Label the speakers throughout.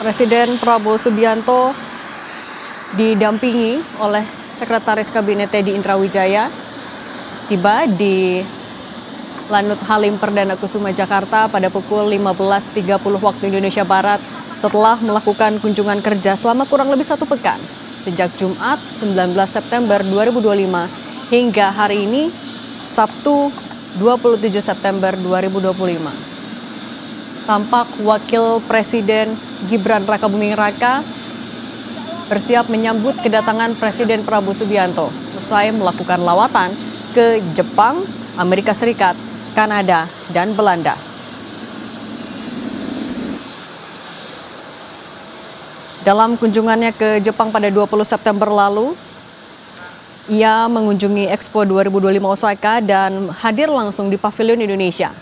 Speaker 1: Presiden Prabowo Subianto didampingi oleh Sekretaris Kabinet Teddy Indrawijaya tiba di Lanut Halim Perdana Kusuma Jakarta pada pukul 15.30 waktu Indonesia Barat setelah melakukan kunjungan kerja selama kurang lebih 1 pekan sejak Jumat 19 September 2025 hingga hari ini Sabtu 27 September 2025. Tampak Wakil Presiden Gibran Rakabuming Raka bersiap menyambut kedatangan Presiden Prabowo Subianto usai melakukan lawatan ke Jepang, Amerika Serikat, Kanada, dan Belanda. Dalam kunjungannya ke Jepang pada 20 September lalu, ia mengunjungi Expo 2025 Osaka dan hadir langsung di Pavilion Indonesia.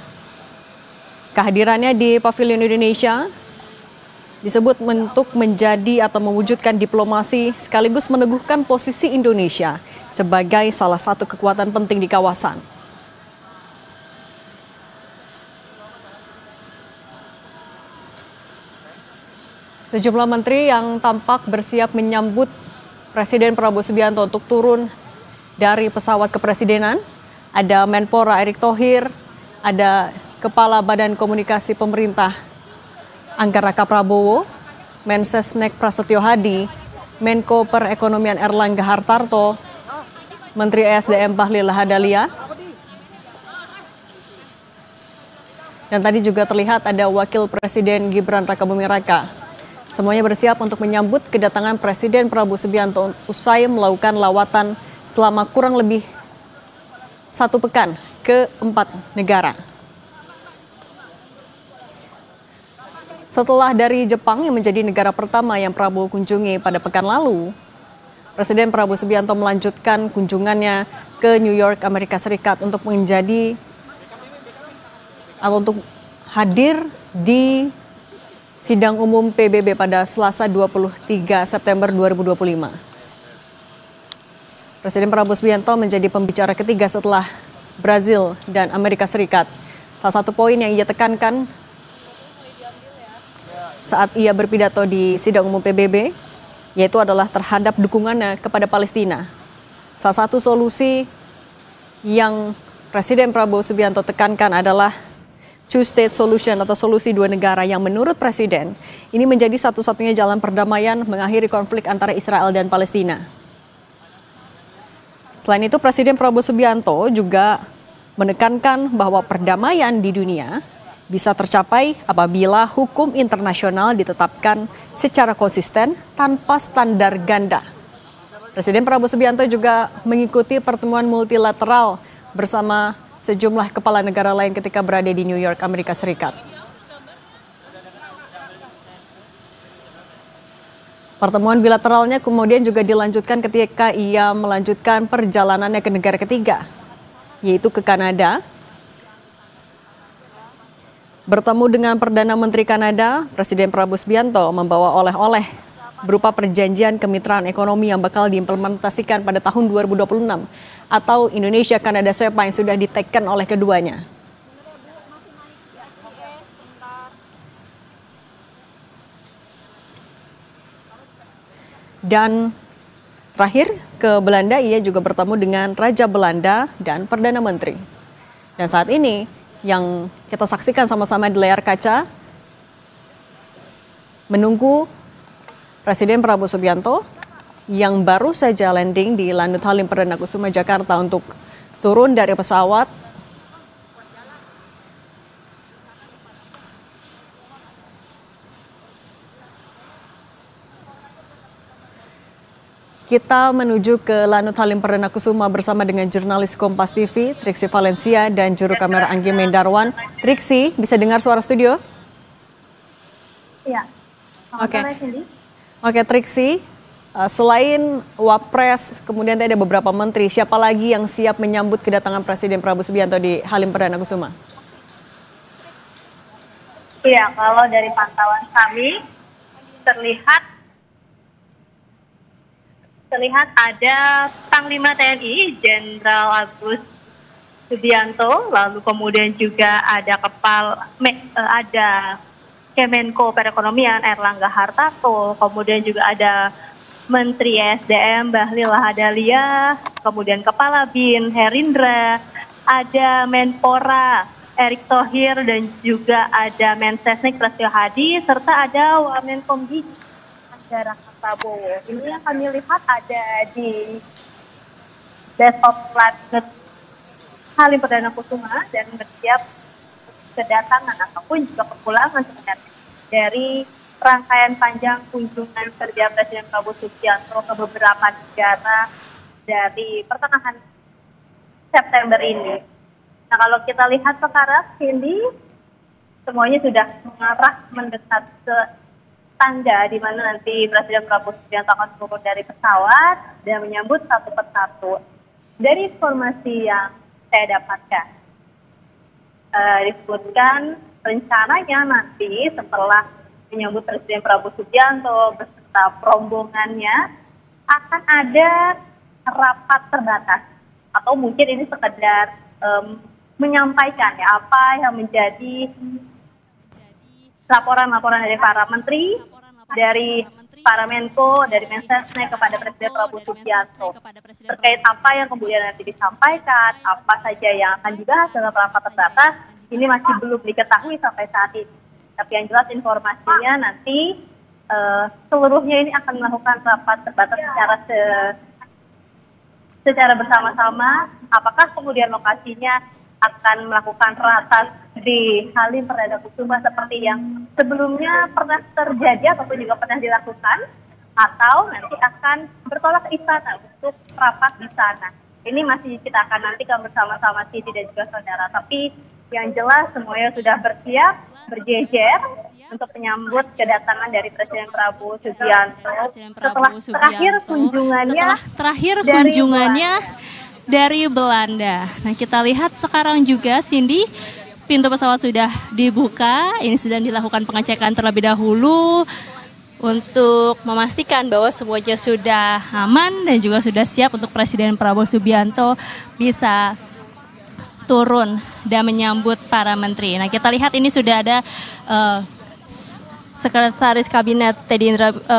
Speaker 1: Kehadirannya di Pavilion Indonesia disebut untuk menjadi atau mewujudkan diplomasi sekaligus meneguhkan posisi Indonesia sebagai salah satu kekuatan penting di kawasan. Sejumlah menteri yang tampak bersiap menyambut Presiden Prabowo Subianto untuk turun dari pesawat kepresidenan. Ada Menpora Erick Thohir, ada Kepala Badan Komunikasi Pemerintah Angga Raka Prabowo, Mensesnek Prasetyo Hadi, Menko Perekonomian Erlangga Hartarto, Menteri ESDM Bahlil Lahadalia, dan tadi juga terlihat ada Wakil Presiden Gibran Rakabuming Raka. Semuanya bersiap untuk menyambut kedatangan Presiden Prabowo Subianto usai melakukan lawatan selama kurang lebih 1 pekan ke 4 negara. Setelah dari Jepang yang menjadi negara pertama yang Prabowo kunjungi pada pekan lalu, Presiden Prabowo Subianto melanjutkan kunjungannya ke New York, Amerika Serikat untuk untuk hadir di sidang umum PBB pada Selasa 23 September 2025. Presiden Prabowo Subianto menjadi pembicara ketiga setelah Brazil dan Amerika Serikat. Salah satu poin yang ia tekankan saat ia berpidato di sidang umum PBB yaitu adalah terhadap dukungannya kepada Palestina. Salah satu solusi yang Presiden Prabowo Subianto tekankan adalah two-state solution atau solusi 2 negara yang menurut Presiden ini menjadi satu-satunya jalan perdamaian mengakhiri konflik antara Israel dan Palestina. Selain itu, Presiden Prabowo Subianto juga menekankan bahwa perdamaian di dunia bisa tercapai apabila hukum internasional ditetapkan secara konsisten tanpa standar ganda. Presiden Prabowo Subianto juga mengikuti pertemuan multilateral bersama sejumlah kepala negara lain ketika berada di New York, Amerika Serikat. Pertemuan bilateralnya kemudian juga dilanjutkan ketika ia melanjutkan perjalanannya ke negara ketiga, yaitu ke Kanada. Bertemu dengan Perdana Menteri Kanada, Presiden Prabowo Subianto membawa oleh-oleh berupa perjanjian kemitraan ekonomi yang bakal diimplementasikan pada tahun 2026 atau Indonesia-Kanada SEPA yang sudah diteken oleh keduanya. Dan terakhir ke Belanda, ia juga bertemu dengan Raja Belanda dan Perdana Menteri. Dan saat ini yang kita saksikan sama-sama di layar kaca, menunggu Presiden Prabowo Subianto yang baru saja landing di Lanut Halim Perdana Kusuma Jakarta untuk turun dari pesawat. Kita menuju ke Lanut Halim Perdana Kusuma bersama dengan jurnalis Kompas TV, Triksi Valencia, dan juru kamera Anggi Mendarwan. Triksi, bisa dengar suara studio?
Speaker 2: Iya.
Speaker 1: Oke, Triksi, selain Wapres, kemudian ada beberapa menteri, siapa lagi yang siap menyambut kedatangan Presiden Prabowo Subianto di Halim Perdana Kusuma?
Speaker 2: Iya, kalau dari pantauan kami terlihat ada Panglima TNI Jenderal Agus Subianto, lalu kemudian juga ada ada Kemenko Perekonomian Airlangga Hartarto, kemudian juga ada Menteri SDM Bahlil Lahadalia, kemudian Kepala BIN Herindra, ada Menpora Erick Thohir, dan juga ada Mensesnek Prasetyo Hadi, serta ada Wamenkomdi Andra Prabowo. Ini yang kami lihat ada di desktop Lanut Halim Perdana Kusuma dan bersiap kedatangan ataupun juga kepulangan sebenarnya dari rangkaian panjang kunjungan kerja Presiden Prabowo Subianto ke beberapa negara dari pertengahan September ini. Nah, kalau kita lihat sekarang ini semuanya sudah mengarah mendekat ke tangga di mana nanti Presiden Prabowo Subianto akan turun dari pesawat dan menyambut satu persatu. Dari informasi yang saya dapatkan, disebutkan rencananya nanti setelah menyambut Presiden Prabowo Subianto beserta rombongannya akan ada rapat terbatas, atau mungkin ini sekedar menyampaikan ya apa yang menjadi laporan-laporan dari para menteri, dari para Menko, dari Mensesnek kepada Presiden Prabowo Subianto terkait apa yang kemudian nanti disampaikan, apa saja yang akan dibahas dalam rapat terbatas, ini masih belum diketahui sampai saat ini. Tapi yang jelas informasinya nanti seluruhnya ini akan melakukan rapat terbatas secara bersama-sama. Apakah kemudian lokasinya akan melakukan ratas di Halim Perdana Kusuma seperti yang sebelumnya pernah terjadi ataupun juga pernah dilakukan, atau nanti akan bertolak ke istana untuk rapat di sana. Ini masih kita akan nantikan bersama-sama Siti dan juga saudara. Tapi yang jelas semuanya sudah bersiap, berjejer untuk menyambut kedatangan dari Presiden Prabowo Subianto setelah terakhir kunjungannya dari Belanda. Nah, kita lihat sekarang juga, Cindy, pintu pesawat sudah dibuka. Ini sedang dilakukan pengecekan terlebih dahulu untuk memastikan bahwa semuanya sudah aman dan juga sudah siap untuk Presiden Prabowo Subianto bisa turun dan menyambut para menteri. Nah, kita lihat ini sudah ada Sekretaris Kabinet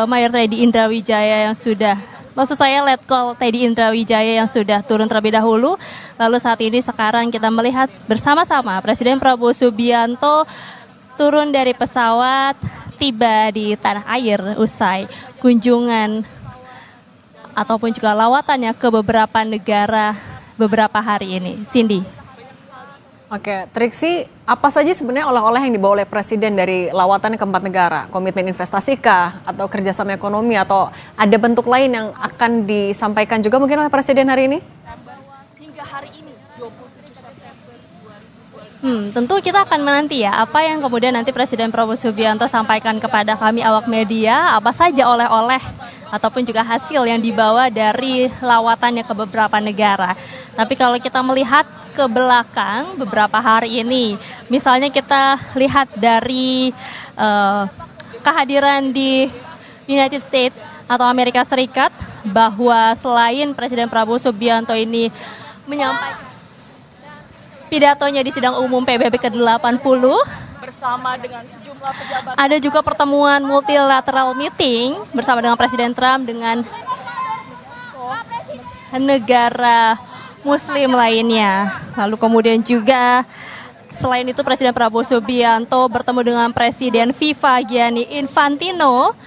Speaker 2: Mayor Teddy Indrawijaya yang sudah, maksud saya Letkol Teddy Indrawijaya yang sudah turun terlebih dahulu. Lalu saat ini sekarang kita melihat bersama-sama Presiden Prabowo Subianto turun dari pesawat, tiba di tanah air usai kunjungan ataupun juga lawatannya ke beberapa negara beberapa hari ini. Cindy.
Speaker 1: Oke, Triksi, apa saja sebenarnya oleh-oleh yang dibawa oleh Presiden dari lawatan ke 4 negara? Komitmen investasi kah? Atau kerjasama ekonomi? Atau ada bentuk lain yang akan disampaikan juga mungkin oleh Presiden hari ini?
Speaker 3: Hingga hari ini, 27 September 2025.
Speaker 4: Tentu kita akan menanti ya, apa yang kemudian nanti Presiden Prabowo Subianto sampaikan kepada kami awak media, apa saja oleh-oleh ataupun juga hasil yang dibawa dari lawatannya ke beberapa negara. Tapi kalau kita melihat ke belakang beberapa hari ini, misalnya kita lihat dari kehadiran di United States atau Amerika Serikat, bahwa selain Presiden Prabowo Subianto ini menyampaikan pidatonya di sidang umum PBB ke-80
Speaker 3: Bersama dengan sejumlah pejabat,
Speaker 4: ada juga pertemuan multilateral meeting bersama dengan Presiden Trump dengan negara Muslim lainnya. Lalu kemudian juga selain itu Presiden Prabowo Subianto bertemu dengan Presiden FIFA Gianni Infantino,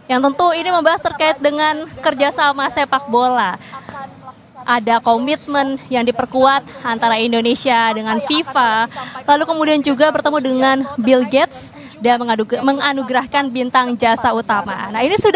Speaker 4: yang tentu ini membahas terkait dengan kerjasama sepak bola. Ada komitmen yang diperkuat antara Indonesia dengan FIFA. Lalu kemudian juga bertemu dengan Bill Gates dan menganugerahkan bintang jasa utama. Nah, ini sudah